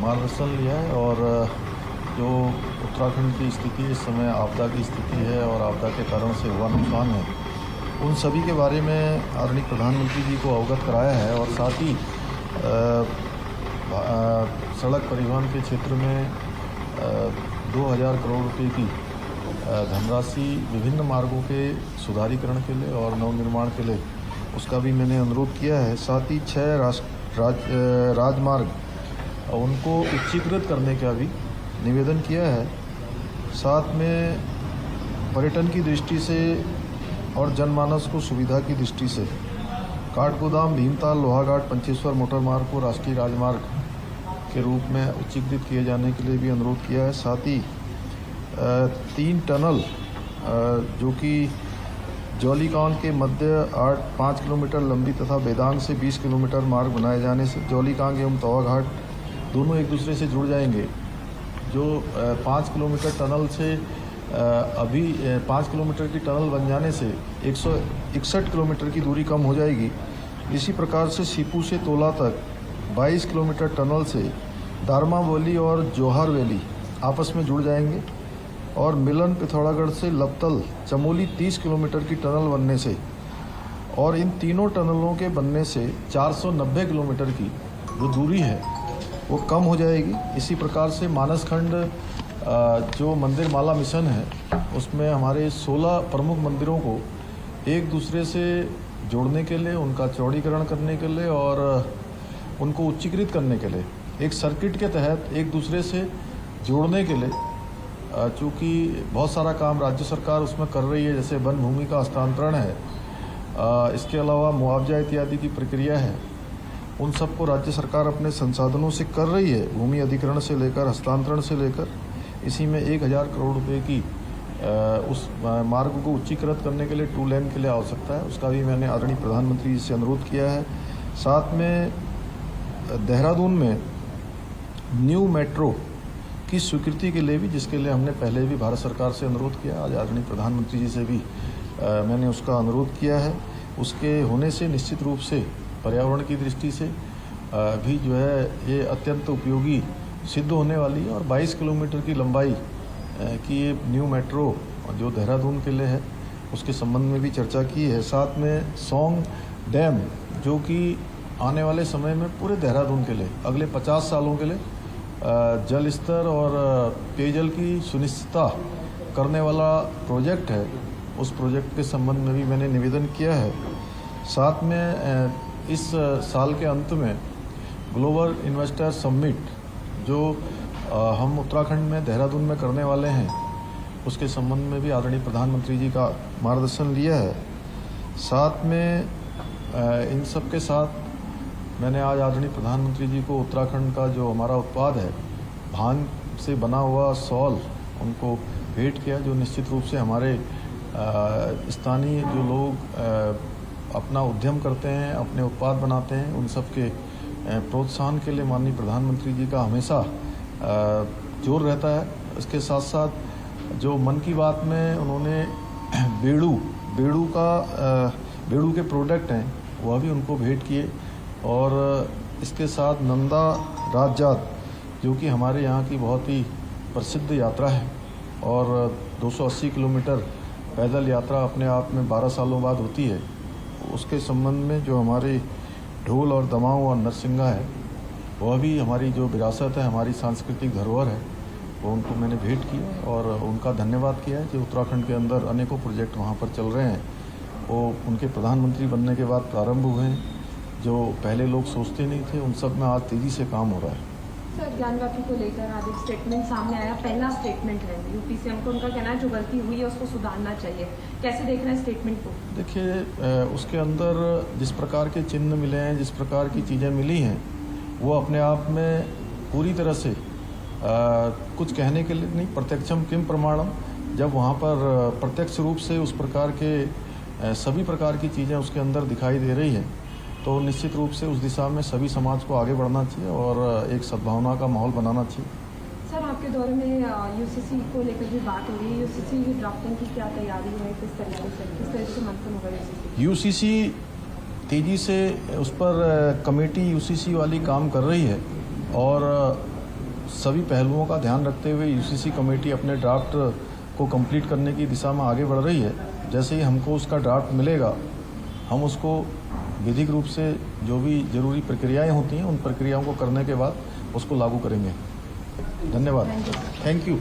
मार्गदर्शन लिया है और जो उत्तराखंड की स्थिति इस समय आपदा की स्थिति है और आपदा के कारण से हुआ नुकसान है, उन सभी के बारे में आदरणीय प्रधानमंत्री जी को अवगत कराया है और साथ ही सड़क परिवहन के क्षेत्र में 2000 करोड़ रुपए की धनराशि विभिन्न मार्गों के सुधारीकरण के लिए और नवनिर्माण के लिए उसका भी मैंने अनुरोध किया है। साथ ही 6 राजमार्ग उनको उच्चीकृत करने का भी निवेदन किया है। साथ में पर्यटन की दृष्टि से और जनमानस को सुविधा की दृष्टि से काठगोदाम भीमताल लोहाघाट पंचेश्वर मोटर मार्ग को राष्ट्रीय राजमार्ग के रूप में उच्चीकृत किए जाने के लिए भी अनुरोध किया है। साथ ही 3 टनल जो कि जौलीकांग के मध्य 5 किलोमीटर लंबी तथा बेदांग से 20 किलोमीटर मार्ग बनाए जाने से जौलीकांग एवं तवा घाट दोनों एक दूसरे से जुड़ जाएंगे। जो 5 किलोमीटर टनल से अभी 5 किलोमीटर की टनल बन जाने से 161 किलोमीटर की दूरी कम हो जाएगी। इसी प्रकार से सीपू से तोला तक 22 किलोमीटर टनल से दारमा वैली और जौहर वैली आपस में जुड़ जाएंगे और मिलन पिथौरागढ़ से लपतल चमोली 30 किलोमीटर की टनल बनने से और इन तीनों टनलों के बनने से 490 किलोमीटर की जो दूरी है वो कम हो जाएगी। इसी प्रकार से मानसखंड जो मंदिर माला मिशन है उसमें हमारे 16 प्रमुख मंदिरों को एक दूसरे से जोड़ने के लिए, उनका चौड़ीकरण करने के लिए और उनको उच्चीकृत करने के लिए एक सर्किट के तहत एक दूसरे से जोड़ने के लिए चूँकि बहुत सारा काम राज्य सरकार उसमें कर रही है, जैसे वन भूमि का हस्तांतरण है, इसके अलावा मुआवजा इत्यादि की प्रक्रिया है, उन सबको राज्य सरकार अपने संसाधनों से कर रही है। भूमि अधिग्रहण से लेकर हस्तांतरण से लेकर इसी में 1000 करोड़ रुपए की उस मार्ग को उच्चीकृत करने के लिए 2 लेन के लिए आवश्यकता है। उसका भी मैंने आदरणीय प्रधानमंत्री जी से अनुरोध किया है। साथ में देहरादून में न्यू मेट्रो की स्वीकृति के लिए भी, जिसके लिए हमने पहले भी भारत सरकार से अनुरोध किया, आज आदरणीय प्रधानमंत्री जी से भी मैंने उसका अनुरोध किया है। उसके होने से निश्चित रूप से पर्यावरण की दृष्टि से भी जो है ये अत्यंत उपयोगी सिद्ध होने वाली है और 22 किलोमीटर की लंबाई की ये न्यू मेट्रो जो देहरादून के लिए है उसके संबंध में भी चर्चा की है। साथ में सौंग डैम जो कि आने वाले समय में पूरे देहरादून के लिए अगले 50 सालों के लिए जल स्तर और पेयजल की सुनिश्चितता करने वाला प्रोजेक्ट है, उस प्रोजेक्ट के संबंध में भी मैंने निवेदन किया है। साथ में इस साल के अंत में ग्लोबल इन्वेस्टर समिट जो हम उत्तराखंड में देहरादून में करने वाले हैं उसके संबंध में भी आदरणीय प्रधानमंत्री जी का मार्गदर्शन लिया है। साथ में इन सब के साथ मैंने आज आदरणीय प्रधानमंत्री जी को उत्तराखंड का जो हमारा उत्पाद है भांग से बना हुआ सॉल उनको भेंट किया, जो निश्चित रूप से हमारे स्थानीय जो लोग अपना उद्यम करते हैं, अपने उत्पाद बनाते हैं, उन सब के प्रोत्साहन के लिए माननीय प्रधानमंत्री जी का हमेशा जोर रहता है। इसके साथ साथ जो मन की बात में उन्होंने बेड़ू के प्रोडक्ट हैं वह भी उनको भेंट किए और इसके साथ नंदा राजजात जो कि हमारे यहाँ की बहुत ही प्रसिद्ध यात्रा है और 280 किलोमीटर पैदल यात्रा अपने आप में 12 सालों बाद होती है, उसके संबंध में जो हमारे ढोल और दमाऊं और नरसिंगा है वह भी हमारी जो विरासत है, हमारी सांस्कृतिक धरोहर है, वो उनको मैंने भेंट की और उनका धन्यवाद किया है। जो उत्तराखंड के अंदर अनेकों प्रोजेक्ट वहाँ पर चल रहे हैं वो उनके प्रधानमंत्री बनने के बाद प्रारंभ हुए हैं, जो पहले लोग सोचते नहीं थे, उन सब में आज तेज़ी से काम हो रहा है। सर, ज्ञानवापी को लेकर आज एक स्टेटमेंट सामने आया, पहला स्टेटमेंट है यूपी से, हमको उनका कहना है जो गलती हुई है उसको सुधारना चाहिए, कैसे देख रहे हैं स्टेटमेंट को? देखिए, उसके अंदर जिस प्रकार के चिन्ह मिले हैं, जिस प्रकार की चीज़ें मिली हैं, वो अपने आप में पूरी तरह से कुछ कहने के लिए नहीं, प्रत्यक्षम किम प्रमाणम, जब वहाँ पर प्रत्यक्ष रूप से उस प्रकार के सभी प्रकार की चीज़ें उसके अंदर दिखाई दे रही हैं तो निश्चित रूप से उस दिशा में सभी समाज को आगे बढ़ना चाहिए और एक सद्भावना का माहौल बनाना चाहिए। सर, आपके दौरे में यूसीसी को लेकर भी बात हो रही है, यूसीसी की ड्राफ्टिंग की क्या तैयारी है, किस तरह से मंथन होगा? यूसीसी तेज़ी से उस पर कमेटी यूसीसी वाली काम कर रही है और सभी पहलुओं का ध्यान रखते हुए यूसीसी कमेटी अपने ड्राफ्ट को कंप्लीट करने की दिशा में आगे बढ़ रही है। जैसे ही हमको उसका ड्राफ्ट मिलेगा हम उसको विधिक रूप से जो भी जरूरी प्रक्रियाएं होती हैं उन प्रक्रियाओं को करने के बाद उसको लागू करेंगे। धन्यवाद। Thank you.